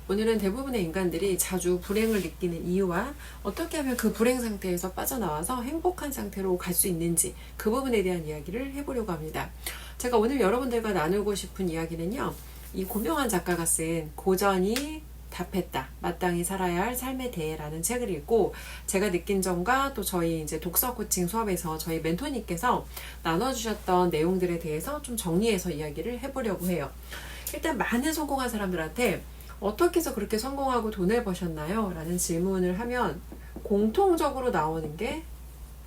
오늘은 대부분의 인간들이 자주 불행을 느끼는 이유와 어떻게 하면 그 불행 상태에서 빠져나와서 행복한 상태로 갈 수 있는지 그 부분에 대한 이야기를 해보려고 합니다. 제가 오늘 여러분들과 나누고 싶은 이야기는요. 이 고명환 작가가 쓴 고전이 답했다. 마땅히 살아야 할 삶에 대해라는 책을 읽고 제가 느낀 점과 또 저희 이제 독서 코칭 수업에서 저희 멘토님께서 나눠주셨던 내용들에 대해서 좀 정리해서 이야기를 해보려고 해요. 일단 많은 성공한 사람들한테 어떻게 해서 그렇게 성공하고 돈을 버셨나요? 라는 질문을 하면 공통적으로 나오는 게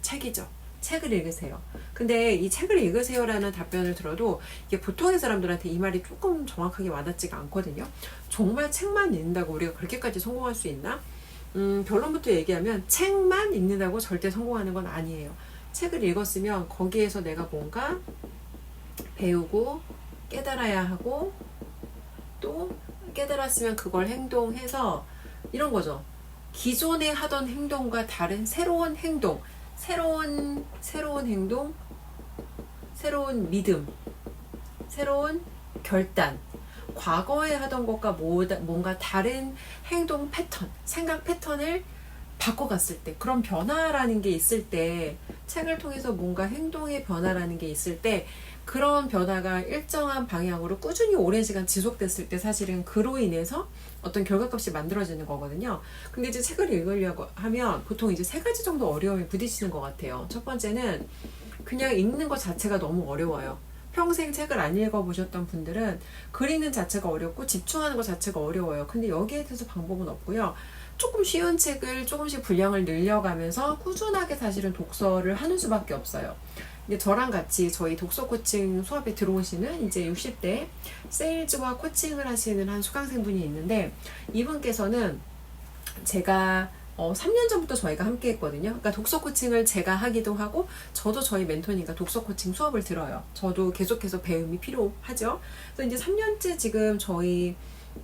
책이죠. 책을 읽으세요. 근데 이 책을 읽으세요라는 답변을 들어도 이게 보통의 사람들한테 이 말이 조금 정확하게 와닿지가 않거든요. 정말 책만 읽는다고 우리가 그렇게까지 성공할 수 있나? 결론부터 얘기하면 책만 읽는다고 절대 성공하는 건 아니에요. 책을 읽었으면 거기에서 내가 뭔가 배우고 깨달아야 하고 또 깨달았으면 그걸 행동해서 이런 거죠. 기존에 하던 행동과 다른 새로운 행동, 새로운 행동, 새로운 믿음, 새로운 결단, 과거에 하던 것과 뭔가 다른 행동 패턴, 생각 패턴을 바꿔갔을 때, 그런 변화라는 게 있을 때, 책을 통해서 뭔가 행동의 변화라는 게 있을 때, 그런 변화가 일정한 방향으로 꾸준히 오랜 시간 지속됐을 때 사실은 그로 인해서 어떤 결과값이 만들어지는 거거든요. 근데 이제 책을 읽으려고 하면 보통 이제 3가지 정도 어려움에 부딪히는 것 같아요. 첫 번째는 그냥 읽는 것 자체가 너무 어려워요. 평생 책을 안 읽어보셨던 분들은 글 읽는 자체가 어렵고 집중하는 것 자체가 어려워요. 근데 여기에 대해서 방법은 없고요. 조금 쉬운 책을 조금씩 분량을 늘려가면서 꾸준하게 사실은 독서를 하는 수밖에 없어요. 근데 저랑 같이 저희 독서 코칭 수업에 들어오시는 이제 60대 세일즈와 코칭을 하시는 한 수강생분이 있는데 이분께서는 제가 3년 전부터 저희가 함께 했거든요. 그러니까 독서 코칭을 제가 하기도 하고 저도 저희 멘토님과 독서 코칭 수업을 들어요. 저도 계속해서 배움이 필요하죠. 그래서 이제 3년째 지금 저희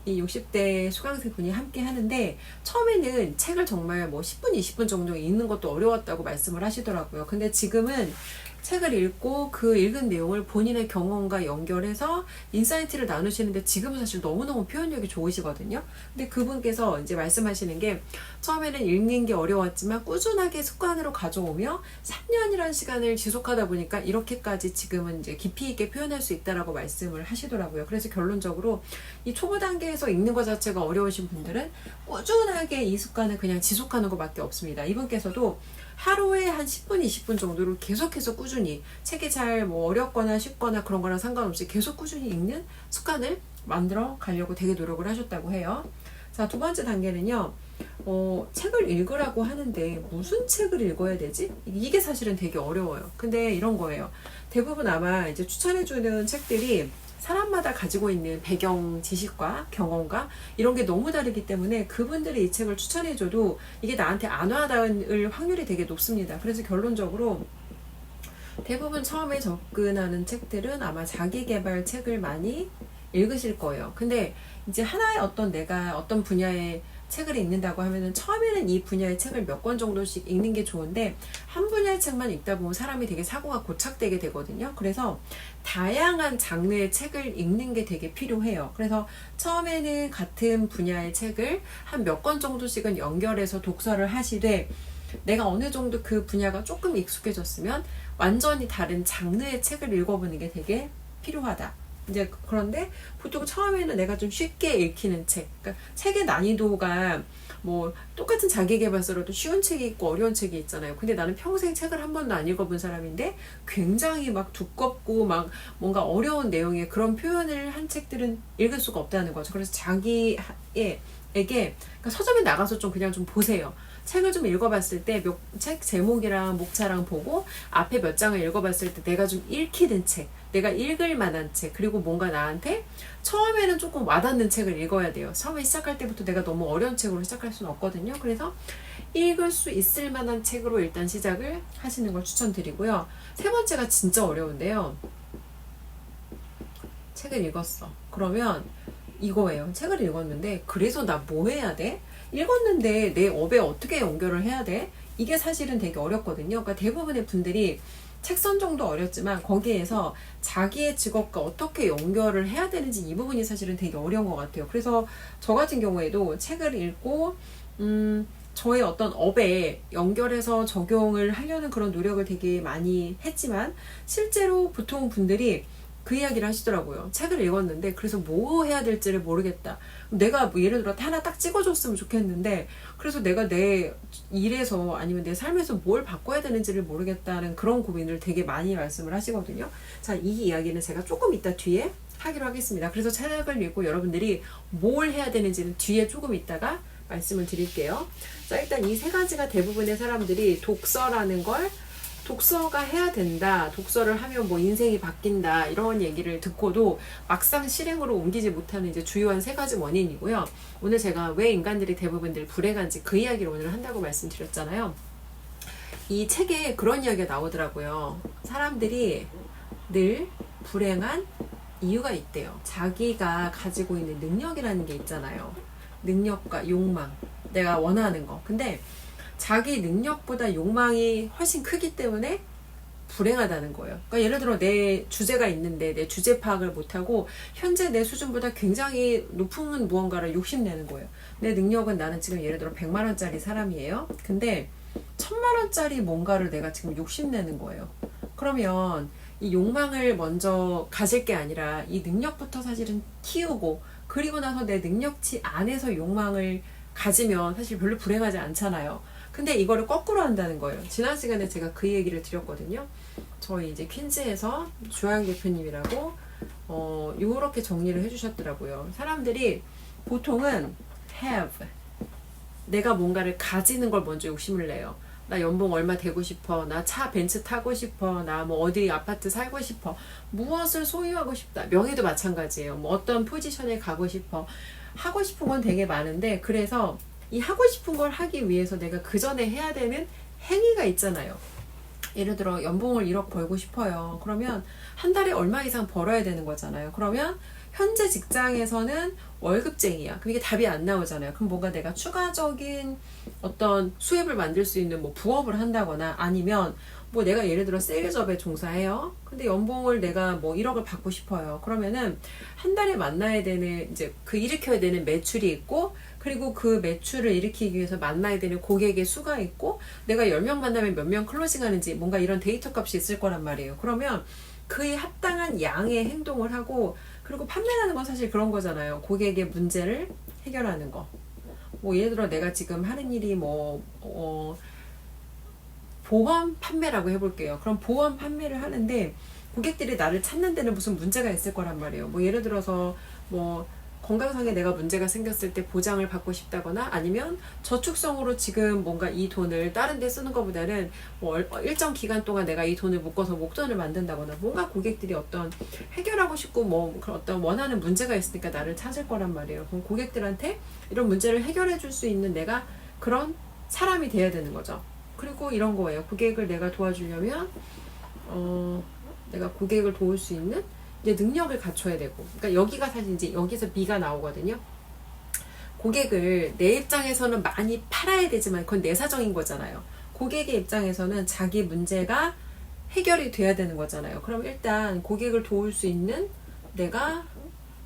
이 60대 수강생 분이 함께 하는데 처음에는 책을 정말 뭐 10분, 20분 정도 읽는 것도 어려웠다고 말씀을 하시더라고요. 근데 지금은 책을 읽고 그 읽은 내용을 본인의 경험과 연결해서 인사이트를 나누시는데 지금은 사실 너무너무 표현력이 좋으시거든요. 근데 그분께서 이제 말씀하시는 게 처음에는 읽는 게 어려웠지만 꾸준하게 습관으로 가져오며 3년이라는 시간을 지속하다 보니까 이렇게까지 지금은 이제 깊이 있게 표현할 수 있다라고 말씀을 하시더라고요. 그래서 결론적으로 이 초보 단계에서 읽는 것 자체가 어려우신 분들은 꾸준하게 이 습관을 그냥 지속하는 것밖에 없습니다. 이분께서도 하루에 한 10분, 20분 정도로 계속해서 꾸준히 책이 잘 뭐 어렵거나 쉽거나 그런 거랑 상관없이 계속 꾸준히 읽는 습관을 만들어 가려고 되게 노력을 하셨다고 해요. 자, 2번째 단계는요. 책을 읽으라고 하는데 무슨 책을 읽어야 되지? 이게 사실은 되게 어려워요. 근데 이런 거예요. 대부분 아마 이제 추천해주는 책들이 사람마다 가지고 있는 배경 지식과 경험과 이런 게 너무 다르기 때문에 그분들이 이 책을 추천해줘도 이게 나한테 안 와닿을 확률이 되게 높습니다. 그래서 결론적으로 대부분 처음에 접근하는 책들은 아마 자기계발 책을 많이 읽으실 거예요. 근데 이제 하나의 내가 어떤 분야의 책을 읽는다고 하면은 처음에는 이 분야의 책을 몇 권 정도씩 읽는 게 좋은데 한 분야의 책만 읽다 보면 사람이 되게 사고가 고착되게 되거든요. 그래서 다양한 장르의 책을 읽는 게 되게 필요해요. 그래서 처음에는 같은 분야의 책을 한 몇 권 정도씩은 연결해서 독서를 하시되 내가 어느 정도 그 분야가 조금 익숙해졌으면 완전히 다른 장르의 책을 읽어보는 게 되게 필요하다. 이제 그런데 보통 처음에는 내가 좀 쉽게 읽히는 책, 그러니까 책의 난이도가 뭐 똑같은 자기계발서로도 쉬운 책이 있고 어려운 책이 있잖아요. 근데 나는 평생 책을 한 번도 안 읽어본 사람인데 굉장히 막 두껍고 막 뭔가 어려운 내용의 그런 표현을 한 책들은 읽을 수가 없다는 거죠. 그래서 자기에게 그러니까 서점에 나가서 좀 그냥 좀 보세요. 책을 좀 읽어봤을 때 책 제목이랑 목차랑 보고 앞에 몇 장을 읽어봤을 때 내가 좀 읽히는 책, 내가 읽을 만한 책, 그리고 뭔가 나한테 처음에는 조금 와닿는 책을 읽어야 돼요. 처음에 시작할 때부터 내가 너무 어려운 책으로 시작할 수는 없거든요. 그래서 읽을 수 있을 만한 책으로 일단 시작을 하시는 걸 추천드리고요. 3번째가 진짜 어려운데요. 책을 읽었어. 그러면 이거예요. 책을 읽었는데 그래서 나 뭐 해야 돼? 읽었는데 내 업에 어떻게 연결을 해야 돼? 이게 사실은 되게 어렵거든요. 그러니까 대부분의 분들이 책선 정도 어렵지만 거기에서 자기의 직업과 어떻게 연결을 해야 되는지 이 부분이 사실은 되게 어려운 것 같아요. 그래서 저 같은 경우에도 책을 읽고 저의 어떤 업에 연결해서 적용을 하려는 그런 노력을 되게 많이 했지만 실제로 보통 분들이 그 이야기를 하시더라고요. 책을 읽었는데 그래서 뭐 해야 될지를 모르겠다. 내가 뭐 예를 들어 하나 딱 찍어줬으면 좋겠는데 그래서 내가 내 일에서 아니면 내 삶에서 뭘 바꿔야 되는지를 모르겠다는 그런 고민을 되게 많이 말씀을 하시거든요. 자, 이 이야기는 제가 조금 이따 뒤에 하기로 하겠습니다. 그래서 책을 읽고 여러분들이 뭘 해야 되는지는 뒤에 조금 있다가 말씀을 드릴게요. 자, 일단 이 세 가지가 대부분의 사람들이 독서라는 걸 독서가 해야 된다. 독서를 하면 뭐 인생이 바뀐다. 이런 얘기를 듣고도 막상 실행으로 옮기지 못하는 이제 주요한 세 가지 원인이고요. 오늘 제가 왜 인간들이 대부분들 불행한지 그 이야기를 오늘 한다고 말씀드렸잖아요. 이 책에 그런 이야기가 나오더라고요. 사람들이 늘 불행한 이유가 있대요. 자기가 가지고 있는 능력이라는 게 있잖아요. 능력과 욕망. 내가 원하는 거. 근데 자기 능력보다 욕망이 훨씬 크기 때문에 불행하다는 거예요. 그러니까 예를 들어 내 주제가 있는데 내 주제 파악을 못하고 현재 내 수준보다 굉장히 높은 무언가를 욕심내는 거예요. 내 능력은 나는 지금 예를 들어 100만 원짜리 사람이에요. 근데 1000만 원짜리 뭔가를 내가 지금 욕심내는 거예요. 그러면 이 욕망을 먼저 가질 게 아니라 이 능력부터 사실은 키우고 그리고 나서 내 능력치 안에서 욕망을 가지면 사실 별로 불행하지 않잖아요. 근데 이거를 거꾸로 한다는 거예요. 지난 시간에 제가 그 얘기를 드렸거든요. 저희 이제 퀸즈에서 주하영 대표님이라고 요렇게 정리를 해주셨더라고요. 사람들이 보통은 have, 내가 뭔가를 가지는 걸 먼저 욕심을 내요. 나 연봉 얼마 되고 싶어. 나 차 벤츠 타고 싶어. 나 뭐 어디 아파트 살고 싶어. 무엇을 소유하고 싶다. 명예도 마찬가지예요. 뭐 어떤 포지션에 가고 싶어. 하고 싶은 건 되게 많은데 그래서 이 하고 싶은 걸 하기 위해서 내가 그 전에 해야 되는 행위가 있잖아요. 예를 들어 연봉을 1억 벌고 싶어요. 그러면 한 달에 얼마 이상 벌어야 되는 거잖아요. 그러면 현재 직장에서는 월급쟁이야. 그게 답이 안 나오잖아요. 그럼 뭔가 내가 추가적인 어떤 수입을 만들 수 있는 뭐 부업을 한다거나 아니면 뭐 내가 예를 들어 세일즈업에 종사해요. 근데 연봉을 내가 뭐 1억을 받고 싶어요. 그러면은 한 달에 만나야 되는 이제 그 일으켜야 되는 매출이 있고 그리고 그 매출을 일으키기 위해서 만나야 되는 고객의 수가 있고 내가 10명 만나면 몇 명 클로징 하는지 뭔가 이런 데이터 값이 있을 거란 말이에요. 그러면 그에 합당한 양의 행동을 하고 그리고 판매라는 건 사실 그런 거잖아요. 고객의 문제를 해결하는 거. 뭐 예를 들어 내가 지금 하는 일이 보험 판매라고 해볼게요. 그럼 보험 판매를 하는데 고객들이 나를 찾는 데는 무슨 문제가 있을 거란 말이에요. 뭐 예를 들어서 뭐 건강상에 내가 문제가 생겼을 때 보장을 받고 싶다거나 아니면 저축성으로 지금 뭔가 이 돈을 다른 데 쓰는 것보다는 뭐 일정 기간 동안 내가 이 돈을 묶어서 목돈을 만든다거나 뭔가 고객들이 어떤 해결하고 싶고 뭐 어떤 원하는 문제가 있으니까 나를 찾을 거란 말이에요. 그럼 고객들한테 이런 문제를 해결해 줄 수 있는 내가 그런 사람이 돼야 되는 거죠. 그리고 이런 거예요. 고객을 내가 도와주려면 내가 고객을 도울 수 있는 이제 능력을 갖춰야 되고, 그러니까 여기가 사실 이제 여기서 B가 나오거든요. 고객을 내 입장에서는 많이 팔아야 되지만 그건 내 사정인 거잖아요. 고객의 입장에서는 자기 문제가 해결이 돼야 되는 거잖아요. 그럼 일단 고객을 도울 수 있는 내가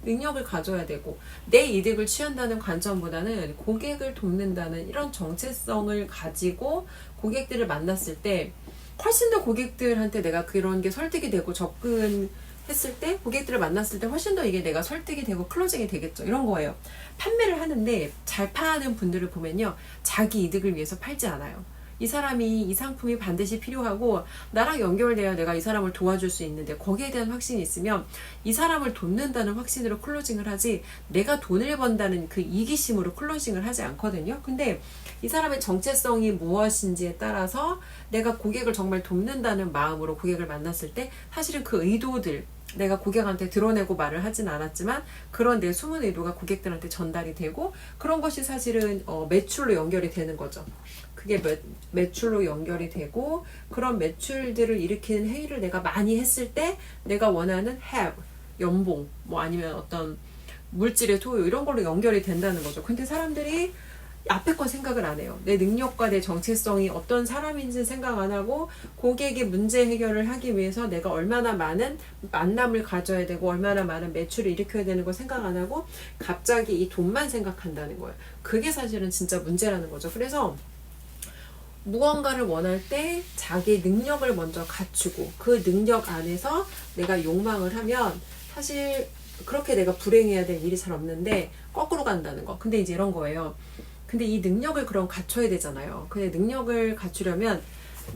능력을 가져야 되고 내 이득을 취한다는 관점보다는 고객을 돕는다는 이런 정체성을 가지고 고객들을 만났을 때 훨씬 더 고객들한테 내가 그런 게 설득이 되고 접근했을 때 고객들을 만났을 때 훨씬 더 이게 내가 설득이 되고 클로징이 되겠죠. 이런 거예요. 판매를 하는데 잘 파는 분들을 보면요. 자기 이득을 위해서 팔지 않아요. 이 사람이 이 상품이 반드시 필요하고 나랑 연결돼야 내가 이 사람을 도와줄 수 있는데 거기에 대한 확신이 있으면 이 사람을 돕는다는 확신으로 클로징을 하지 내가 돈을 번다는 그 이기심으로 클로징을 하지 않거든요. 근데 이 사람의 정체성이 무엇인지에 따라서 내가 고객을 정말 돕는다는 마음으로 고객을 만났을 때 사실은 그 의도들 내가 고객한테 드러내고 말을 하진 않았지만 그런 내 숨은 의도가 고객들한테 전달이 되고 그런 것이 사실은 매출로 연결이 되는 거죠. 그게 매출로 연결이 되고 그런 매출들을 일으키는 행위를 내가 많이 했을 때 내가 원하는 have, 연봉, 뭐 아니면 어떤 물질의 소유 이런 걸로 연결이 된다는 거죠. 근데 사람들이 앞에 건 생각을 안 해요. 내 능력과 내 정체성이 어떤 사람인지는 생각 안 하고 고객의 문제 해결을 하기 위해서 내가 얼마나 많은 만남을 가져야 되고 얼마나 많은 매출을 일으켜야 되는 걸 생각 안 하고 갑자기 이 돈만 생각한다는 거예요. 그게 사실은 진짜 문제라는 거죠. 그래서 무언가를 원할 때 자기 능력을 먼저 갖추고 그 능력 안에서 내가 욕망을 하면 사실 그렇게 내가 불행해야 될 일이 잘 없는데 거꾸로 간다는 거. 근데 이제 이런 거예요. 근데 이 능력을 그럼 갖춰야 되잖아요. 근데 능력을 갖추려면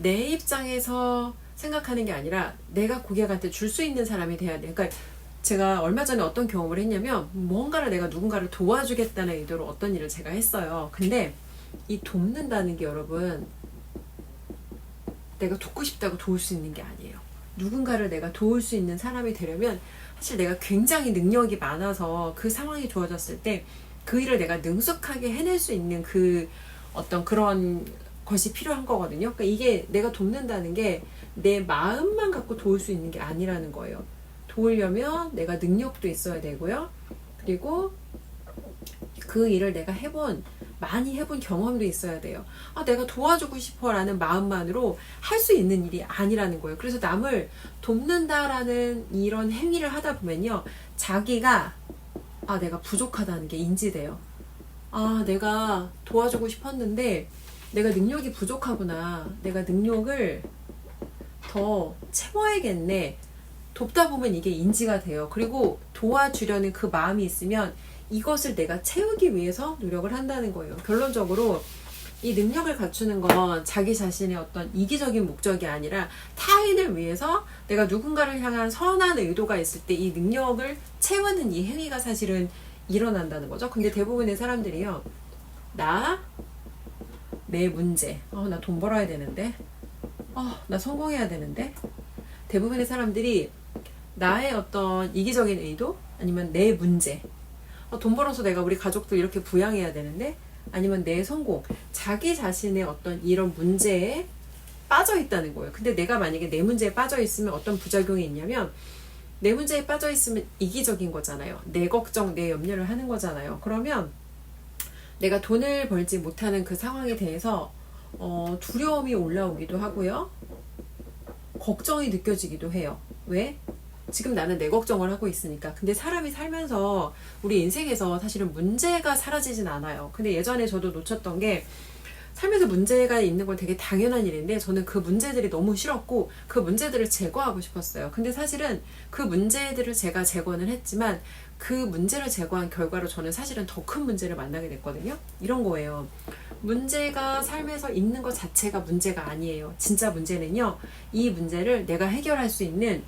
내 입장에서 생각하는 게 아니라 내가 고객한테 줄 수 있는 사람이 돼야 돼. 그러니까 제가 얼마 전에 어떤 경험을 했냐면 뭔가를 내가 누군가를 도와주겠다는 의도로 어떤 일을 제가 했어요. 근데 이 돕는다는 게 여러분 내가 돕고 싶다고 도울 수 있는 게 아니에요. 누군가를 내가 도울 수 있는 사람이 되려면 사실 내가 굉장히 능력이 많아서 그 상황이 좋아졌을 때 그 일을 내가 능숙하게 해낼 수 있는 그 어떤 그런 것이 필요한 거거든요. 그러니까 이게 내가 돕는다는 게 내 마음만 갖고 도울 수 있는 게 아니라는 거예요. 도우려면 내가 능력도 있어야 되고요. 그리고 그 일을 내가 많이 해본 경험도 있어야 돼요. 아, 내가 도와주고 싶어 라는 마음만으로 할 수 있는 일이 아니라는 거예요. 그래서 남을 돕는다라는 이런 행위를 하다 보면요. 자기가 내가 부족하다는 게 인지돼요. 내가 도와주고 싶었는데 내가 능력이 부족하구나. 내가 능력을 더 채워야겠네. 돕다 보면 이게 인지가 돼요. 그리고 도와주려는 그 마음이 있으면 이것을 내가 채우기 위해서 노력을 한다는 거예요. 결론적으로 이 능력을 갖추는 건 자기 자신의 어떤 이기적인 목적이 아니라 타인을 위해서 내가 누군가를 향한 선한 의도가 있을 때 이 능력을 채우는 이 행위가 사실은 일어난다는 거죠. 근데 대부분의 사람들이요. 내 문제. 나 돈 벌어야 되는데. 나 성공해야 되는데. 대부분의 사람들이 나의 어떤 이기적인 의도 아니면 내 문제. 돈 벌어서 내가 우리 가족들 이렇게 부양해야 되는데 아니면 내 성공, 자기 자신의 어떤 이런 문제에 빠져 있다는 거예요. 근데 내가 만약에 내 문제에 빠져 있으면 어떤 부작용이 있냐면 내 문제에 빠져 있으면 이기적인 거잖아요. 내 걱정, 내 염려를 하는 거잖아요. 그러면 내가 돈을 벌지 못하는 그 상황에 대해서 두려움이 올라오기도 하고요. 걱정이 느껴지기도 해요. 왜? 지금 나는 내 걱정을 하고 있으니까. 근데 사람이 살면서 우리 인생에서 사실은 문제가 사라지진 않아요. 근데 예전에 저도 놓쳤던 게 살면서 문제가 있는 건 되게 당연한 일인데 저는 그 문제들이 너무 싫었고 그 문제들을 제거하고 싶었어요. 근데 사실은 그 문제들을 제가 제거는 했지만 그 문제를 제거한 결과로 저는 사실은 더 큰 문제를 만나게 됐거든요. 이런 거예요. 문제가 삶에서 있는 것 자체가 문제가 아니에요. 진짜 문제는요. 이 문제를 내가 해결할 수 있는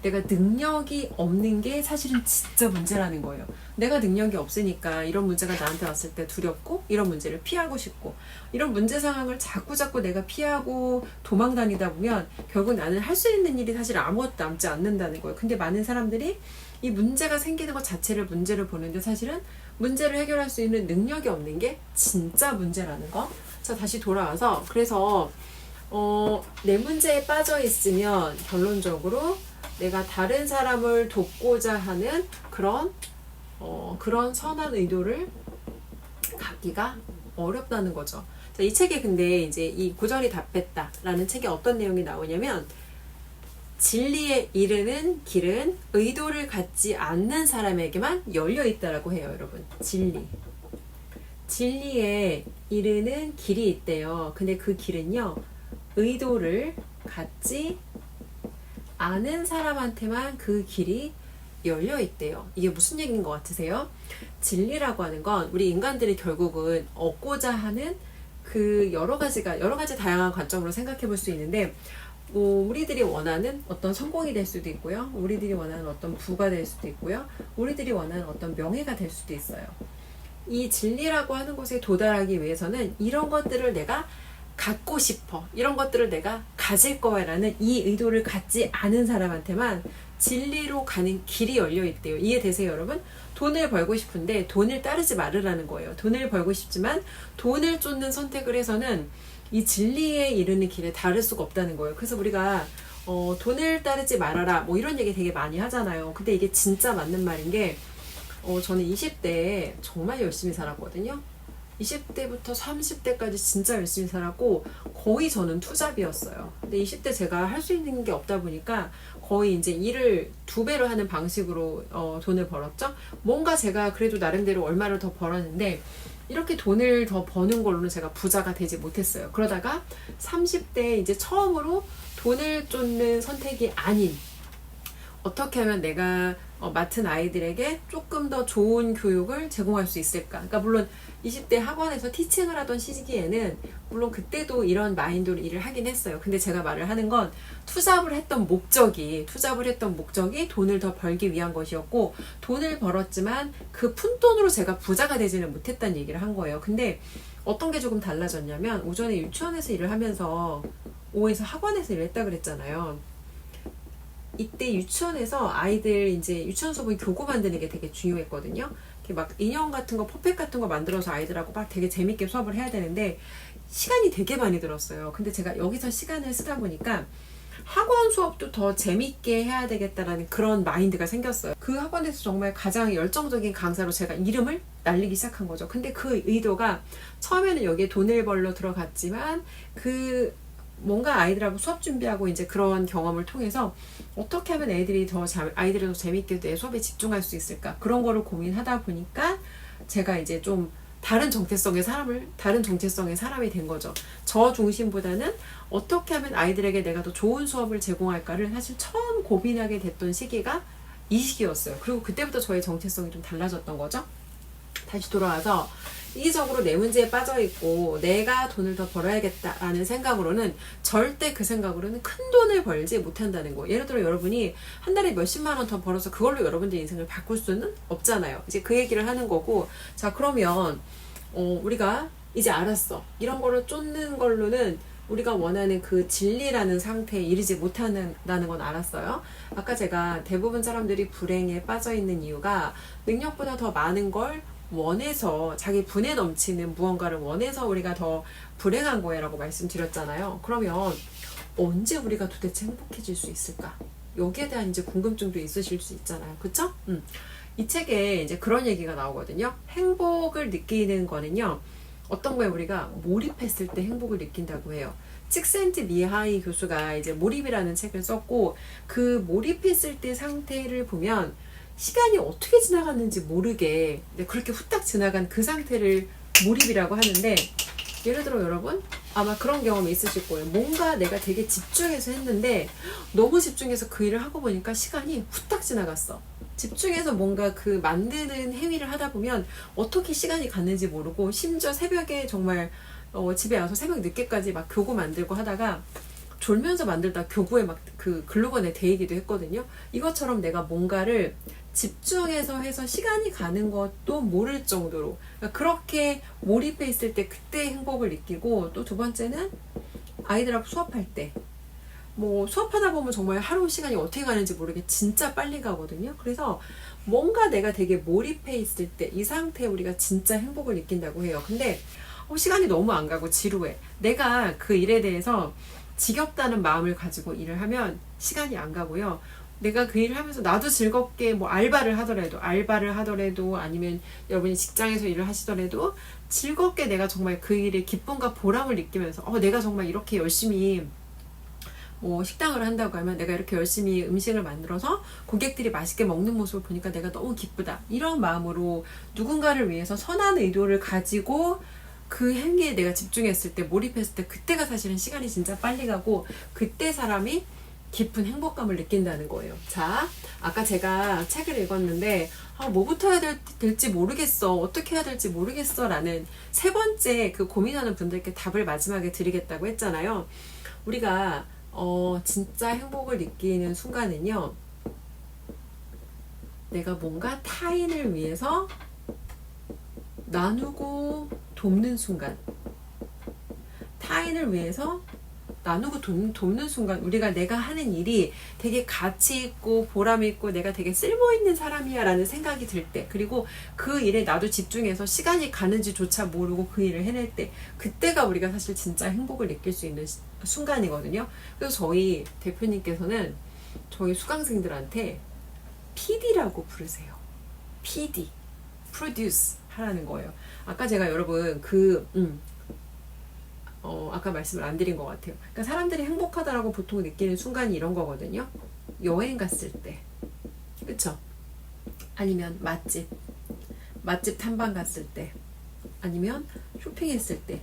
내가 능력이 없는 게 사실은 진짜 문제라는 거예요. 내가 능력이 없으니까 이런 문제가 나한테 왔을 때 두렵고 이런 문제를 피하고 싶고 이런 문제 상황을 자꾸 내가 피하고 도망 다니다 보면 결국 나는 할 수 있는 일이 사실 아무것도 남지 않는다는 거예요. 근데 많은 사람들이 이 문제가 생기는 것 자체를 문제를 보는데 사실은 문제를 해결할 수 있는 능력이 없는 게 진짜 문제라는 거. 자, 다시 돌아와서 그래서 내 문제에 빠져 있으면 결론적으로 내가 다른 사람을 돕고자 하는 그런 선한 의도를 갖기가 어렵다는 거죠. 자, 이 책에 근데 이제 이 고전이 답했다라는 책에 어떤 내용이 나오냐면 진리에 이르는 길은 의도를 갖지 않는 사람에게만 열려 있다라고 해요, 여러분. 진리에 이르는 길이 있대요. 근데 그 길은요. 의도를 갖지 않은 사람한테만 그 길이 열려 있대요. 이게 무슨 얘기인 것 같으세요? 진리라고 하는 건 우리 인간들이 결국은 얻고자 하는 그 여러 가지 다양한 관점으로 생각해 볼 수 있는데 우리들이 원하는 어떤 성공이 될 수도 있고요. 우리들이 원하는 어떤 부가 될 수도 있고요. 우리들이 원하는 어떤 명예가 될 수도 있어요. 이 진리라고 하는 곳에 도달하기 위해서는 이런 것들을 내가 갖고 싶어. 이런 것들을 내가 가질 거야 라는 이 의도를 갖지 않은 사람한테만 진리로 가는 길이 열려 있대요. 이해되세요, 여러분? 돈을 벌고 싶은데 돈을 따르지 말으라는 거예요. 돈을 벌고 싶지만 돈을 쫓는 선택을 해서는 이 진리에 이르는 길에 다를 수가 없다는 거예요. 그래서 우리가 돈을 따르지 말아라 뭐 이런 얘기 되게 많이 하잖아요. 근데 이게 진짜 맞는 말인 게 저는 20대에 정말 열심히 살았거든요. 20대부터 30대까지 진짜 열심히 살았고 거의 저는 투잡이었어요. 근데 20대 제가 할 수 있는 게 없다 보니까 거의 이제 일을 2배로 하는 방식으로 돈을 벌었죠. 뭔가 제가 그래도 나름대로 얼마를 더 벌었는데 이렇게 돈을 더 버는 걸로는 제가 부자가 되지 못했어요. 그러다가 30대에 이제 처음으로 돈을 쫓는 선택이 아닌 어떻게 하면 내가 맡은 아이들에게 조금 더 좋은 교육을 제공할 수 있을까? 그러니까 물론 20대 학원에서 티칭을 하던 시기에는 물론 그때도 이런 마인드로 일을 하긴 했어요. 근데 제가 말을 하는 건 투잡을 했던 목적이 돈을 더 벌기 위한 것이었고 돈을 벌었지만 그 푼돈으로 제가 부자가 되지는 못했다는 얘기를 한 거예요. 근데 어떤 게 조금 달라졌냐면 오전에 유치원에서 일을 하면서 오후에서 학원에서 일을 했다 그랬잖아요. 이때 유치원에서 아이들 이제 유치원 수업은 교구 만드는 게 되게 중요했거든요. 이렇게 막 인형 같은 거, 퍼펫 같은 거 만들어서 아이들하고 막 되게 재밌게 수업을 해야 되는데 시간이 되게 많이 들었어요. 근데 제가 여기서 시간을 쓰다 보니까 학원 수업도 더 재밌게 해야 되겠다라는 그런 마인드가 생겼어요. 그 학원에서 정말 가장 열정적인 강사로 제가 이름을 날리기 시작한 거죠. 근데 그 의도가 처음에는 여기에 돈을 벌러 들어갔지만 그 뭔가 아이들하고 수업 준비하고 이제 그런 경험을 통해서 어떻게 하면 아이들이 더 재밌게 내 수업에 집중할 수 있을까 그런 거를 고민하다 보니까 제가 이제 좀 다른 정체성의 사람이 된 거죠. 저 중심보다는 어떻게 하면 아이들에게 내가 더 좋은 수업을 제공할까를 사실 처음 고민하게 됐던 시기가 이 시기였어요. 그리고 그때부터 저의 정체성이 좀 달라졌던 거죠. 다시 돌아와서 이기적으로 내 문제에 빠져있고 내가 돈을 더 벌어야겠다라는 생각으로는 절대 그 생각으로는 큰 돈을 벌지 못한다는 거. 예를 들어 여러분이 한 달에 몇십만 원 더 벌어서 그걸로 여러분들 인생을 바꿀 수는 없잖아요. 이제 그 얘기를 하는 거고, 자 그러면 우리가 이제 알았어. 이런 거를 쫓는 걸로는 우리가 원하는 그 진리라는 상태에 이르지 못한다는 건 알았어요. 아까 제가 대부분 사람들이 불행에 빠져있는 이유가 능력보다 더 많은 걸 원해서 자기 분에 넘치는 무언가를 원해서 우리가 더 불행한 거야라고 말씀드렸잖아요. 그러면 언제 우리가 도대체 행복해질 수 있을까? 여기에 대한 이제 궁금증도 있으실 수 있잖아요. 그쵸? 이 책에 이제 그런 얘기가 나오거든요. 행복을 느끼는 거는요. 어떤 거에 우리가 몰입했을 때 행복을 느낀다고 해요. 칙센트미하이 교수가 이제 몰입이라는 책을 썼고 그 몰입했을 때 상태를 보면 시간이 어떻게 지나갔는지 모르게 그렇게 후딱 지나간 그 상태를 몰입이라고 하는데 예를 들어 여러분 아마 그런 경험이 있으실 거예요. 뭔가 내가 되게 집중해서 했는데 너무 집중해서 그 일을 하고 보니까 시간이 후딱 지나갔어. 집중해서 뭔가 그 만드는 행위를 하다 보면 어떻게 시간이 갔는지 모르고 심지어 새벽에 정말 집에 와서 새벽 늦게까지 막 교구 만들고 하다가 졸면서 만들다 교구에 막 그 글루건에 데이기도 했거든요. 이것처럼 내가 뭔가를 집중해서 해서 시간이 가는 것도 모를 정도로 그러니까 그렇게 몰입해 있을 때 그때 행복을 느끼고 또 두 번째는 아이들하고 수업할 때 뭐 수업하다 보면 정말 하루 시간이 어떻게 가는지 모르게 진짜 빨리 가거든요. 그래서 뭔가 내가 되게 몰입해 있을 때 이 상태에 우리가 진짜 행복을 느낀다고 해요. 근데 시간이 너무 안 가고 지루해. 내가 그 일에 대해서 지겹다는 마음을 가지고 일을 하면 시간이 안 가고요. 내가 그 일을 하면서 나도 즐겁게 뭐 알바를 하더라도 아니면 여러분이 직장에서 일을 하시더라도 즐겁게 내가 정말 그 일에 기쁨과 보람을 느끼면서 내가 정말 이렇게 열심히 뭐 식당을 한다고 하면 내가 이렇게 열심히 음식을 만들어서 고객들이 맛있게 먹는 모습을 보니까 내가 너무 기쁘다. 이런 마음으로 누군가를 위해서 선한 의도를 가지고 그 행위에 내가 집중했을 때 몰입했을 때 그때가 사실은 시간이 진짜 빨리 가고 그때 사람이 깊은 행복감을 느낀다는 거예요. 자, 아까 제가 책을 읽었는데 뭐부터 해야 될지 모르겠어. 어떻게 해야 될지 모르겠어 라는 세 번째 그 고민하는 분들께 답을 마지막에 드리겠다고 했잖아요. 우리가 진짜 행복을 느끼는 순간은요. 내가 뭔가 타인을 위해서 나누고 돕는 순간, 타인을 위해서 나누고 돕는 순간 우리가 내가 하는 일이 되게 가치 있고 보람 있고 내가 되게 쓸모 있는 사람이야 라는 생각이 들 때 그리고 그 일에 나도 집중해서 시간이 가는지조차 모르고 그 일을 해낼 때 그때가 우리가 사실 진짜 행복을 느낄 수 있는 순간이거든요. 그래서 저희 대표님께서는 저희 수강생들한테 PD라고 부르세요. PD. produce 하라는 거예요. 아까 제가 여러분 아까 말씀을 안 드린 것 같아요. 그러니까 사람들이 행복하다라고 보통 느끼는 순간이 이런 거거든요. 여행 갔을 때, 그쵸? 아니면 맛집 탐방 갔을 때, 아니면 쇼핑했을 때,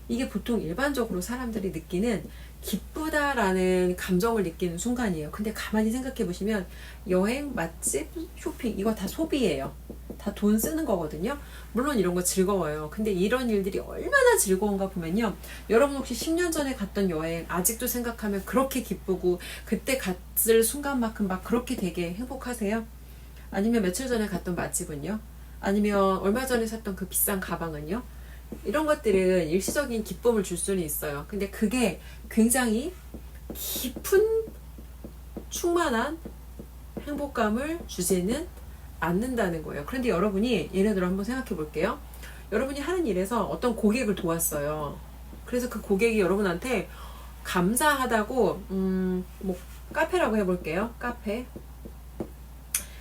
이게 보통 일반적으로 사람들이 느끼는 기쁘다라는 감정을 느끼는 순간이에요. 근데 가만히 생각해 보시면 여행, 맛집, 쇼핑 이거 다 소비예요. 다 돈 쓰는 거거든요. 물론 이런 거 즐거워요. 근데 이런 일들이 얼마나 즐거운가 보면요. 여러분 혹시 10년 전에 갔던 여행 아직도 생각하면 그렇게 기쁘고 그때 갔을 순간만큼 막 그렇게 되게 행복하세요? 아니면 며칠 전에 갔던 맛집은요? 아니면 얼마 전에 샀던 그 비싼 가방은요? 이런 것들은 일시적인 기쁨을 줄 수는 있어요. 근데 그게 굉장히 깊은 충만한 행복감을 주지는 않는다는 거예요. 그런데 여러분이 예를 들어 한번 생각해 볼게요. 여러분이 하는 일에서 어떤 고객을 도왔어요. 그래서 그 고객이 여러분한테 감사하다고 뭐 카페라고 해볼게요.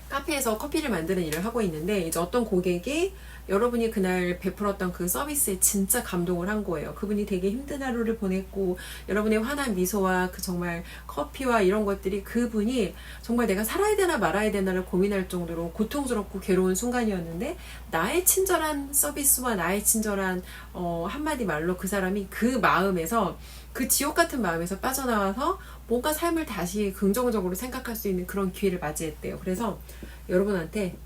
카페에서 커피를 만드는 일을 하고 있는데 이제 어떤 고객이 여러분이 그날 베풀었던 그 서비스에 진짜 감동을 한 거예요. 그분이 되게 힘든 하루를 보냈고 여러분의 환한 미소와 그 정말 커피와 이런 것들이 그분이 정말 내가 살아야 되나 말아야 되나를 고민할 정도로 고통스럽고 괴로운 순간이었는데 나의 친절한 서비스와 나의 친절한 한마디 말로 그 사람이 그 마음에서 그 지옥 같은 마음에서 빠져나와서 뭔가 삶을 다시 긍정적으로 생각할 수 있는 그런 기회를 맞이했대요. 그래서 여러분한테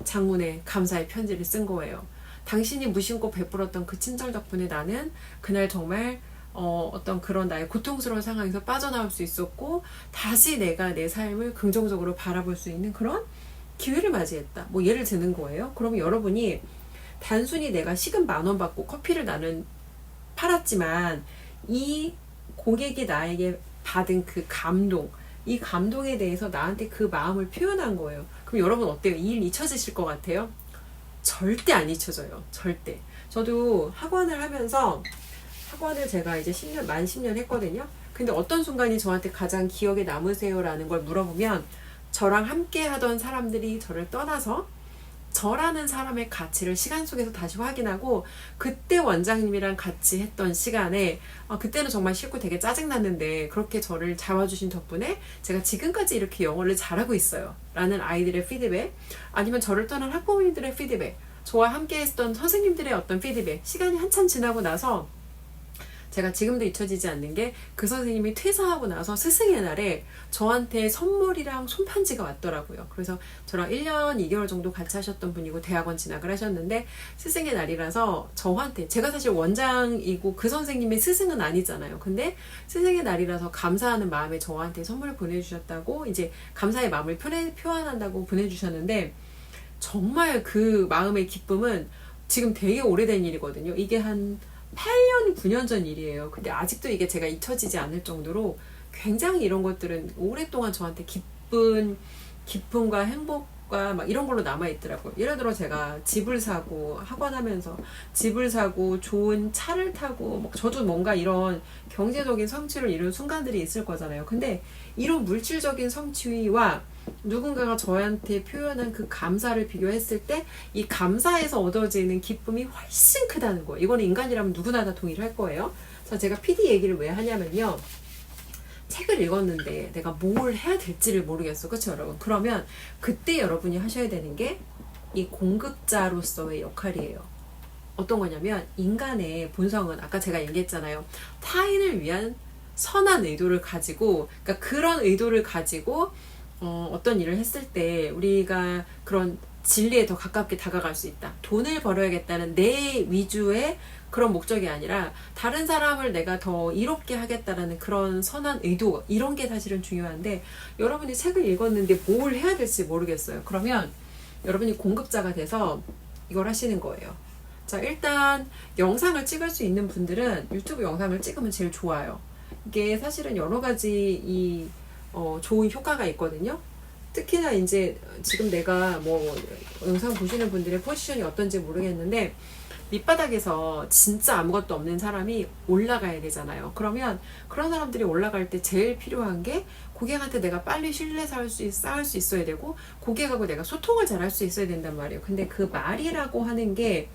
장문의 감사의 편지를 쓴 거예요. 당신이 무심코 베풀었던 그 친절 덕분에 나는 그날 정말 어떤 그런 나의 고통스러운 상황에서 빠져나올 수 있었고 다시 내가 내 삶을 긍정적으로 바라볼 수 있는 그런 기회를 맞이했다. 뭐 예를 드는 거예요. 그러면 여러분이 단순히 내가 시급 10,000원 받고 커피를 나는 팔았지만 이 고객이 나에게 받은 그 감동, 이 감동에 대해서 나한테 그 마음을 표현한 거예요. 그럼 여러분 어때요? 이 일 잊혀지실 것 같아요? 절대 안 잊혀져요. 절대. 저도 학원을 하면서 학원을 제가 이제 만 10년 했거든요. 근데 어떤 순간이 저한테 가장 기억에 남으세요? 라는 걸 물어보면 저랑 함께 하던 사람들이 저를 떠나서 저라는 사람의 가치를 시간 속에서 다시 확인하고 그때 원장님이랑 같이 했던 시간에 그때는 정말 싫고 되게 짜증났는데 그렇게 저를 잡아주신 덕분에 제가 지금까지 이렇게 영어를 잘하고 있어요 라는 아이들의 피드백, 아니면 저를 떠난 학부모님들의 피드백, 저와 함께 했던 선생님들의 어떤 피드백, 시간이 한참 지나고 나서 제가 지금도 잊혀지지 않는 게 그 선생님이 퇴사하고 나서 스승의 날에 저한테 선물이랑 손편지가 왔더라고요. 그래서 저랑 1년 2개월 정도 같이 하셨던 분이고 대학원 진학을 하셨는데 스승의 날이라서 저한테, 제가 사실 원장이고 그 선생님의 스승은 아니잖아요. 근데 스승의 날이라서 감사하는 마음에 저한테 선물을 보내주셨다고, 이제 감사의 마음을 표현한다고 보내주셨는데 정말 그 마음의 기쁨은 지금 되게 오래된 일이거든요. 이게 한 8년, 9년 전 일이에요. 근데 아직도 이게 제가 잊혀지지 않을 정도로 굉장히 이런 것들은 오랫동안 저한테 기쁨과 행복과 막 이런 걸로 남아있더라고요. 예를 들어 제가 집을 사고, 학원하면서 집을 사고, 좋은 차를 타고, 막 저도 뭔가 이런 경제적인 성취를 이룬 순간들이 있을 거잖아요. 근데 이런 물질적인 성취와 누군가가 저한테 표현한 그 감사를 비교했을 때 이 감사에서 얻어지는 기쁨이 훨씬 크다는 거예요. 이거는 인간이라면 누구나 다 동의를 할 거예요. 그래서 제가 PD 얘기를 왜 하냐면요, 책을 읽었는데 내가 뭘 해야 될지를 모르겠어. 그렇죠 여러분? 그러면 그때 여러분이 하셔야 되는 게 이 공급자로서의 역할이에요. 어떤 거냐면 인간의 본성은 아까 제가 얘기했잖아요. 타인을 위한 선한 의도를 가지고, 그러니까 그런 의도를 가지고 어떤 일을 했을 때 우리가 그런 진리에 더 가깝게 다가갈 수 있다. 돈을 벌어야겠다는 내 위주의 그런 목적이 아니라 다른 사람을 내가 더 이롭게 하겠다라는 그런 선한 의도, 이런 게 사실은 중요한데 여러분이 책을 읽었는데 뭘 해야 될지 모르겠어요. 그러면 여러분이 공급자가 돼서 이걸 하시는 거예요. 자, 일단 영상을 찍을 수 있는 분들은 유튜브 영상을 찍으면 제일 좋아요. 이게 사실은 여러 가지 좋은 효과가 있거든요. 특히나 이제 지금 내가 뭐 영상 보시는 분들의 포지션이 어떤지 모르겠는데 밑바닥에서 진짜 아무것도 없는 사람이 올라가야 되잖아요. 그러면 그런 사람들이 올라갈 때 제일 필요한 게 고객한테 내가 빨리 신뢰 쌓을 수 있어야 되고 고객하고 내가 소통을 잘 할 수 있어야 된단 말이에요. 근데 그 말이라고 하는 게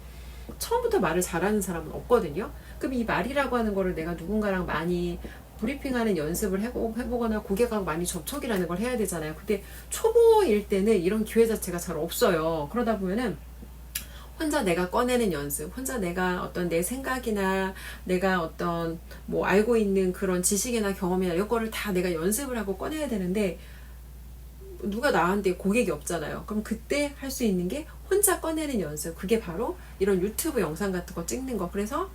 처음부터 말을 잘하는 사람은 없거든요. 그럼 이 말이라고 하는 거를 내가 누군가랑 많이 브리핑하는 연습을 해보거나 고객하고 많이 접촉이라는 걸 해야 되잖아요. 근데 초보일 때는 이런 기회 자체가 잘 없어요. 그러다 보면은 혼자 내가 꺼내는 연습, 혼자 내가 어떤 내 생각이나 내가 어떤 뭐 알고 있는 그런 지식이나 경험이나 이런 거를 다 내가 연습을 하고 꺼내야 되는데 누가 나한테 고객이 없잖아요. 그럼 그때 할 수 있는 게 혼자 꺼내는 연습. 그게 바로 이런 유튜브 영상 같은 거 찍는 거. 그래서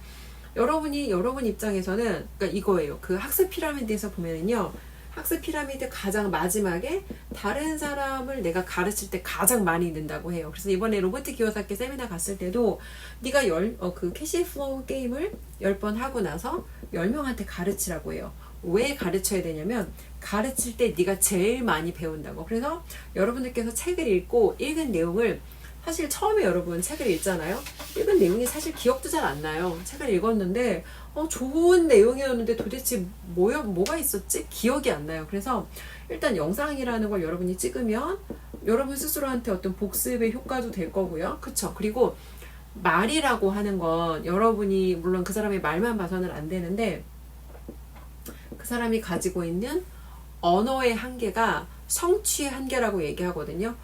여러분 입장에서는 그러니까 이거예요. 그 학습 피라미드에서 보면은요. 학습 피라미드 가장 마지막에 다른 사람을 내가 가르칠 때 가장 많이 는다고 해요. 그래서 이번에 로버트 기요사키 세미나 갔을 때도 네가 그 캐시플로우 게임을 10번 하고 나서 10명한테 가르치라고 해요. 왜 가르쳐야 되냐면 가르칠 때 네가 제일 많이 배운다고. 그래서 여러분들께서 책을 읽고 읽은 내용을 사실 처음에 여러분 책을 읽잖아요. 읽은 내용이 사실 기억도 잘 안 나요. 책을 읽었는데 좋은 내용이었는데 도대체 뭐가 있었지? 기억이 안 나요. 그래서 일단 영상이라는 걸 여러분이 찍으면 여러분 스스로한테 어떤 복습의 효과도 될 거고요. 그쵸? 그리고 말이라고 하는 건 여러분이 물론 그 사람의 말만 봐서는 안 되는데 그 사람이 가지고 있는 언어의 한계가 성취의 한계라고 얘기하거든요.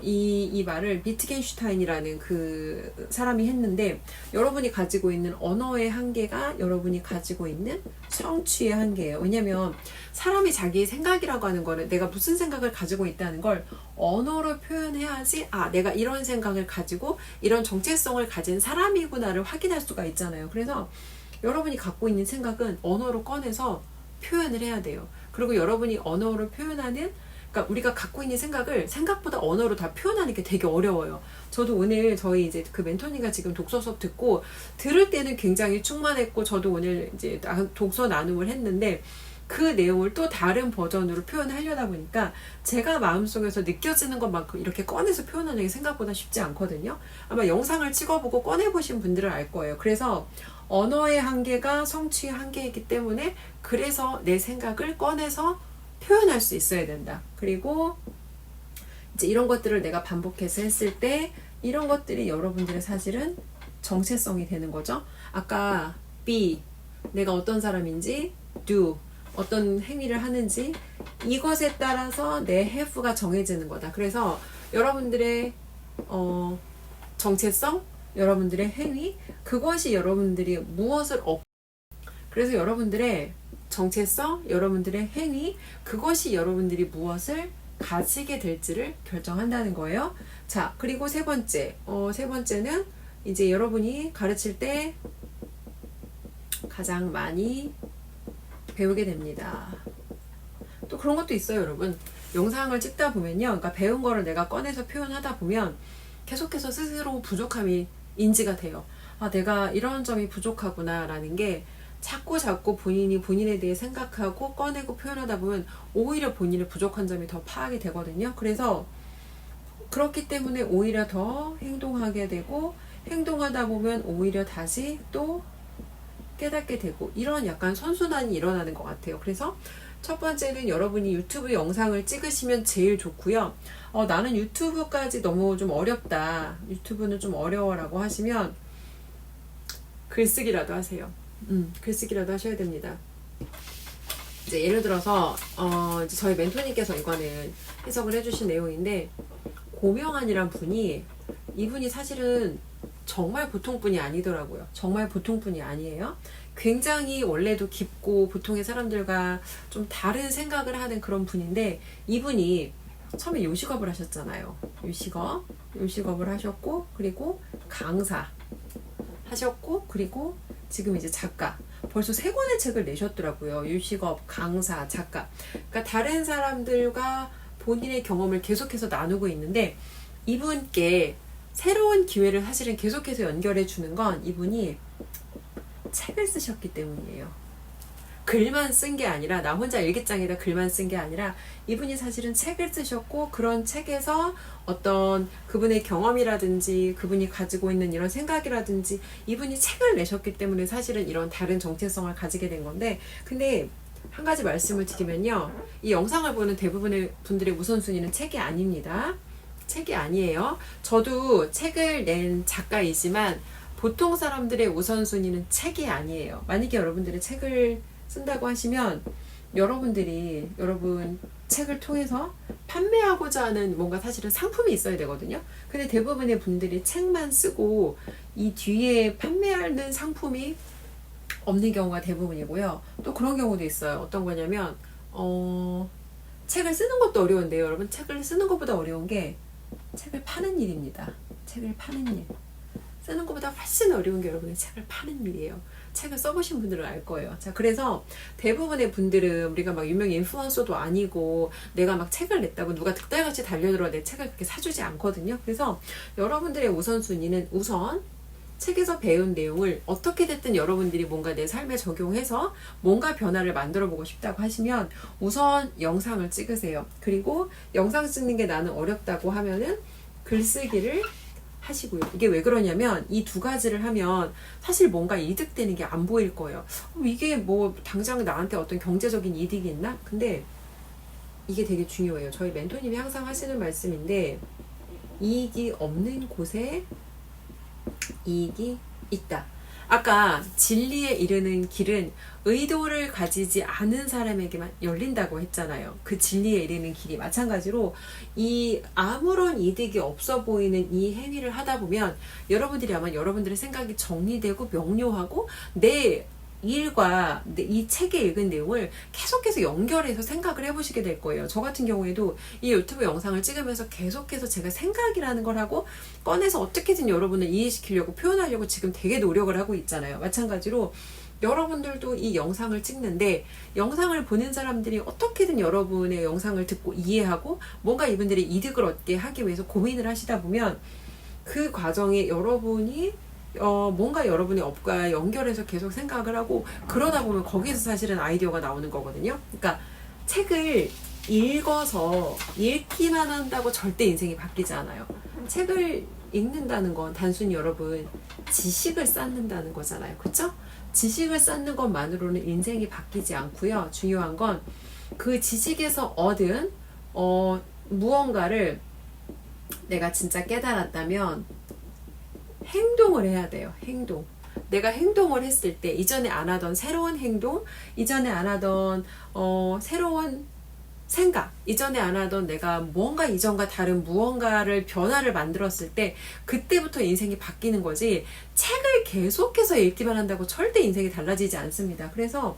이 말을 비트겐슈타인이라는 그 사람이 했는데 여러분이 가지고 있는 언어의 한계가 여러분이 가지고 있는 성취의 한계예요. 왜냐면 사람이 자기 생각이라고 하는 거는 내가 무슨 생각을 가지고 있다는 걸 언어로 표현해야지 내가 이런 생각을 가지고 이런 정체성을 가진 사람이구나를 확인할 수가 있잖아요. 그래서 여러분이 갖고 있는 생각은 언어로 꺼내서 표현을 해야 돼요. 그리고 여러분이 언어로 표현하는 그러니까 우리가 갖고 있는 생각을 생각보다 언어로 다 표현하는 게 되게 어려워요. 저도 오늘 저희 이제 그 멘토님과 지금 독서 수업 듣고 들을 때는 굉장히 충만했고 저도 오늘 이제 독서 나눔을 했는데 그 내용을 또 다른 버전으로 표현하려다 보니까 제가 마음속에서 느껴지는 것만큼 이렇게 꺼내서 표현하는 게 생각보다 쉽지 않거든요. 아마 영상을 찍어보고 꺼내보신 분들은 알 거예요. 그래서 언어의 한계가 성취의 한계이기 때문에 그래서 내 생각을 꺼내서 표현할 수 있어야 된다. 그리고 이제 이런 것들을 내가 반복해서 했을 때 이런 것들이 여러분들의 사실은 정체성이 되는 거죠. 아까 be, 내가 어떤 사람인지, do, 어떤 행위를 하는지 이것에 따라서 내 have가 정해지는 거다. 그래서 여러분들의 정체성, 여러분들의 행위, 그것이 여러분들이 무엇을 그래서 여러분들의 정체성, 여러분들의 행위, 그것이 여러분들이 무엇을 가지게 될지를 결정한다는 거예요. 자, 그리고 세 번째는 이제 여러분이 가르칠 때 가장 많이 배우게 됩니다. 또 그런 것도 있어요, 여러분. 영상을 찍다 보면요. 그러니까 배운 거를 내가 꺼내서 표현하다 보면 계속해서 스스로 부족함이 인지가 돼요. 내가 이런 점이 부족하구나 라는 게 자꾸 본인에 대해 생각하고 꺼내고 표현하다 보면 오히려 본인의 부족한 점이 더 파악이 되거든요. 그래서 그렇기 때문에 오히려 더 행동하게 되고 행동하다 보면 오히려 다시 또 깨닫게 되고 이런 약간 선순환이 일어나는 것 같아요. 그래서 첫 번째는 여러분이 유튜브 영상을 찍으시면 제일 좋고요. 나는 유튜브까지 너무 좀 어렵다. 유튜브는 좀 어려워라고 하시면 글쓰기라도 하세요. 글쓰기라도 하셔야 됩니다. 이제 예를 들어서 이제 저희 멘토님께서 이거는 해석을 해주신 내용인데 고명환이란 분이 이분이 사실은 정말 보통 분이 아니더라고요. 정말 보통 분이 아니에요. 굉장히 원래도 깊고 보통의 사람들과 좀 다른 생각을 하는 그런 분인데 이분이 처음에 요식업을 하셨잖아요. 요식업을 하셨고 그리고 강사 하셨고 그리고 지금 이제 작가 벌써 3권의 책을 내셨더라고요. 요식업, 강사, 작가. 그러니까 다른 사람들과 본인의 경험을 계속해서 나누고 있는데 이분께 새로운 기회를 사실은 계속해서 연결해 주는 건 이분이 책을 쓰셨기 때문이에요. 글만 쓴 게 아니라 나 혼자 일기장에다 글만 쓴 게 아니라 이분이 사실은 책을 쓰셨고 그런 책에서 어떤 그분의 경험이라든지 그분이 가지고 있는 이런 생각이라든지 이분이 책을 내셨기 때문에 사실은 이런 다른 정체성을 가지게 된 건데 근데 한 가지 말씀을 드리면요. 이 영상을 보는 대부분의 분들의 우선순위는 책이 아닙니다. 책이 아니에요. 저도 책을 낸 작가이지만 보통 사람들의 우선순위는 책이 아니에요. 만약에 여러분들이 책을 쓴다고 하시면 여러분 책을 통해서 판매하고자 하는 뭔가 사실은 상품이 있어야 되거든요. 근데 대부분의 분들이 책만 쓰고 이 뒤에 판매하는 상품이 없는 경우가 대부분이고요. 또 그런 경우도 있어요. 어떤 거냐면 책을 쓰는 것도 어려운데요. 여러분, 책을 쓰는 것보다 어려운 게 책을 파는 일입니다. 책을 파는 일. 쓰는 것보다 훨씬 어려운 게 여러분의 책을 파는 일이에요. 책을 써보신 분들은 알 거예요. 자, 그래서 대부분의 분들은 우리가 막 유명 인플루언서도 아니고 내가 막 책을 냈다고 누가 득달같이 달려들어 내 책을 그렇게 사주지 않거든요. 그래서 여러분들의 우선순위는 우선 책에서 배운 내용을 어떻게 됐든 여러분들이 뭔가 내 삶에 적용해서 뭔가 변화를 만들어 보고 싶다고 하시면 우선 영상을 찍으세요. 그리고 영상 찍는 게 나는 어렵다고 하면은 글쓰기를 하시고요. 이게 왜 그러냐면 이 두 가지를 하면 사실 뭔가 이득되는 게 안 보일 거예요. 이게 뭐 당장 나한테 어떤 경제적인 이득이 있나? 근데 이게 되게 중요해요. 저희 멘토님이 항상 하시는 말씀인데 이익이 없는 곳에 이익이 있다. 아까 진리에 이르는 길은 의도를 가지지 않은 사람에게만 열린다고 했잖아요. 그 진리에 이르는 길이 마찬가지로 이 아무런 이득이 없어 보이는 이 행위를 하다 보면 여러분들이 아마 여러분들의 생각이 정리되고 명료하고 내 일과 이 책에 읽은 내용을 계속해서 연결해서 생각을 해보시게 될 거예요. 저 같은 경우에도 이 유튜브 영상을 찍으면서 계속해서 제가 생각이라는 걸 하고 꺼내서 어떻게든 여러분을 이해시키려고 표현하려고 지금 되게 노력을 하고 있잖아요. 마찬가지로 여러분들도 이 영상을 찍는데 영상을 보는 사람들이 어떻게든 여러분의 영상을 듣고 이해하고 뭔가 이분들이 이득을 얻게 하기 위해서 고민을 하시다 보면 그 과정에 여러분이 뭔가 여러분의 업과 연결해서 계속 생각을 하고 그러다 보면 거기서 사실은 아이디어가 나오는 거거든요. 그러니까 책을 읽어서 읽기만 한다고 절대 인생이 바뀌지 않아요. 책을 읽는다는 건 단순히 여러분 지식을 쌓는다는 거잖아요. 그렇죠? 지식을 쌓는 것만으로는 인생이 바뀌지 않고요. 중요한 건 그 지식에서 얻은 무언가를 내가 진짜 깨달았다면 행동을 해야 돼요. 행동. 내가 행동을 했을 때 이전에 안 하던 새로운 행동, 이전에 안 하던 새로운 생각, 이전에 안 하던 내가 무언가 이전과 다른 무언가를 변화를 만들었을 때 그때부터 인생이 바뀌는 거지 책을 계속해서 읽기만 한다고 절대 인생이 달라지지 않습니다. 그래서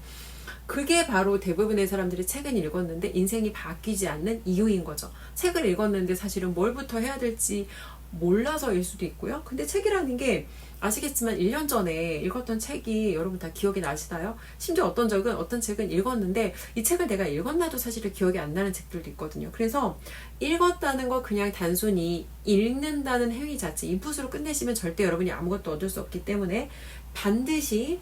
그게 바로 대부분의 사람들이 책은 읽었는데 인생이 바뀌지 않는 이유인 거죠. 책을 읽었는데 사실은 뭘부터 해야 될지 몰라서일 수도 있고요. 근데 책이라는 게 아시겠지만 1년 전에 읽었던 책이 여러분 다 기억이 나시나요? 심지어 어떤 책은 읽었는데 이 책을 내가 읽었나도 사실은 기억이 안 나는 책들도 있거든요. 그래서 읽었다는 거 그냥 단순히 읽는다는 행위 자체 인풋으로 끝내시면 절대 여러분이 아무것도 얻을 수 없기 때문에 반드시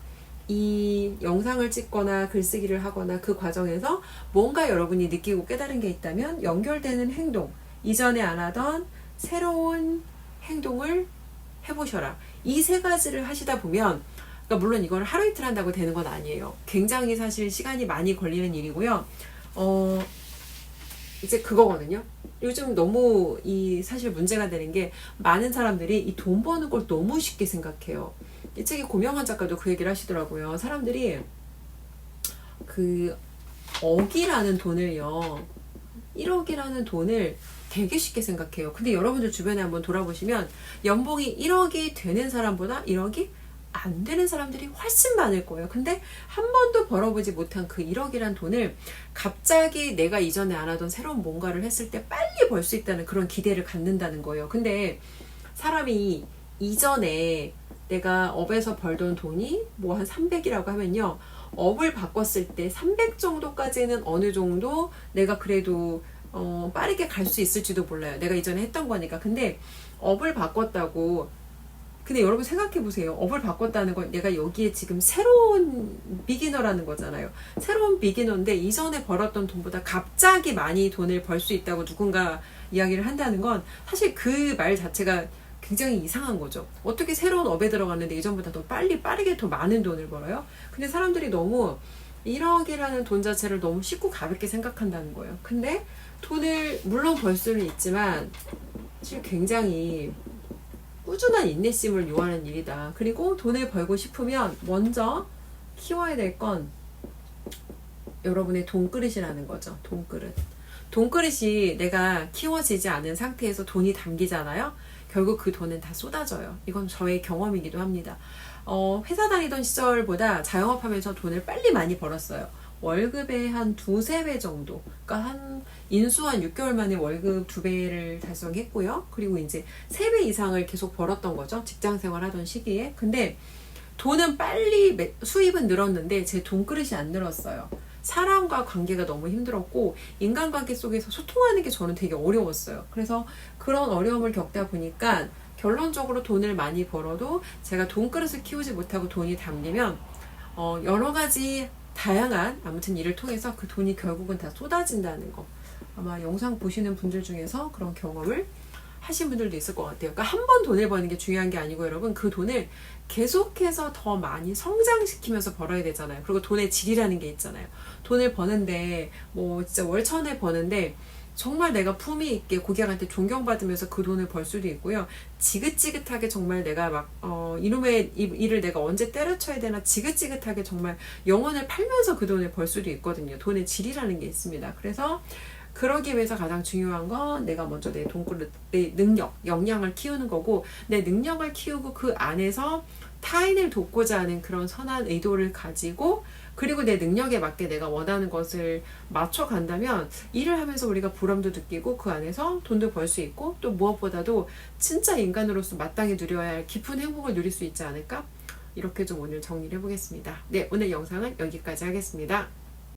이 영상을 찍거나 글쓰기를 하거나 그 과정에서 뭔가 여러분이 느끼고 깨달은 게 있다면 연결되는 행동, 이전에 안 하던 새로운 행동을 해보셔라. 이 세 가지를 하시다 보면, 그러니까 물론 이걸 하루 이틀 한다고 되는 건 아니에요. 굉장히 사실 시간이 많이 걸리는 일이고요. 이제 그거거든요. 요즘 너무 사실 문제가 되는 게 많은 사람들이 이 돈 버는 걸 너무 쉽게 생각해요. 이 책의 고명한 작가도 그 얘기를 하시더라고요. 사람들이 그 억이라는 돈을요, 1억이라는 돈을 되게 쉽게 생각해요. 근데 여러분들 주변에 한번 돌아보시면 연봉이 1억이 되는 사람보다 1억이 안 되는 사람들이 훨씬 많을 거예요. 근데 한 번도 벌어보지 못한 그 1억이란 돈을 갑자기 내가 이전에 안 하던 새로운 뭔가를 했을 때 빨리 벌 수 있다는 그런 기대를 갖는다는 거예요. 근데 사람이 이전에 내가 업에서 벌던 돈이 뭐 한 300이라고 하면요, 업을 바꿨을 때 300 정도까지는 어느 정도 내가 그래도 빠르게 갈 수 있을지도 몰라요. 내가 이전에 했던 거니까. 근데 업을 바꿨다고, 근데 여러분 생각해 보세요. 업을 바꿨다는 건 내가 여기에 지금 새로운 비기너라는 거잖아요. 새로운 비기너인데 이전에 벌었던 돈보다 갑자기 많이 돈을 벌 수 있다고 누군가 이야기를 한다는 건 사실 그 말 자체가 굉장히 이상한 거죠. 어떻게 새로운 업에 들어갔는데 이전보다 더 빠르게 더 많은 돈을 벌어요? 근데 사람들이 너무 1억이라는 돈 자체를 너무 쉽고 가볍게 생각한다는 거예요. 근데 돈을 물론 벌 수는 있지만 사실 굉장히 꾸준한 인내심을 요하는 일이다. 그리고 돈을 벌고 싶으면 먼저 키워야 될 건 여러분의 돈그릇이라는 거죠. 돈그릇. 돈그릇이 내가 키워지지 않은 상태에서 돈이 담기잖아요. 결국 그 돈은 다 쏟아져요. 이건 저의 경험이기도 합니다. 회사 다니던 시절보다 자영업하면서 돈을 빨리 많이 벌었어요. 월급의 한 두세 배 정도. 그러니까 인수 한 6개월 만에 월급 2배를 달성했고요. 그리고 이제 3배 이상을 계속 벌었던 거죠. 직장 생활 하던 시기에. 근데 돈은 빨리 수입은 늘었는데 제 돈그릇이 안 늘었어요. 사람과 관계가 너무 힘들었고 인간관계 속에서 소통하는 게 저는 되게 어려웠어요. 그래서 그런 어려움을 겪다 보니까 결론적으로 돈을 많이 벌어도 제가 돈그릇을 키우지 못하고 돈이 담기면 여러 가지 다양한 아무튼 일을 통해서 그 돈이 결국은 다 쏟아진다는 거. 아마 영상 보시는 분들 중에서 그런 경험을 하신 분들도 있을 것 같아요. 그러니까 한 번 돈을 버는 게 중요한 게 아니고 여러분 그 돈을 계속해서 더 많이 성장시키면서 벌어야 되잖아요. 그리고 돈의 질이라는 게 있잖아요. 돈을 버는데 뭐 진짜 월천에 버는데 정말 내가 품위 있게 고객한테 존경받으면서 그 돈을 벌 수도 있고요. 지긋지긋하게 정말 내가 막 이놈의 일을 내가 언제 때려쳐야 되나 지긋지긋하게 정말 영혼을 팔면서 그 돈을 벌 수도 있거든요. 돈의 질이라는 게 있습니다. 그래서 그러기 위해서 가장 중요한 건 내가 먼저 내 돈그릇, 내 능력, 역량을 키우는 거고 내 능력을 키우고 그 안에서 타인을 돕고자 하는 그런 선한 의도를 가지고 그리고 내 능력에 맞게 내가 원하는 것을 맞춰간다면 일을 하면서 우리가 보람도 느끼고 그 안에서 돈도 벌 수 있고 또 무엇보다도 진짜 인간으로서 마땅히 누려야 할 깊은 행복을 누릴 수 있지 않을까? 이렇게 좀 오늘 정리를 해보겠습니다. 네, 오늘 영상은 여기까지 하겠습니다.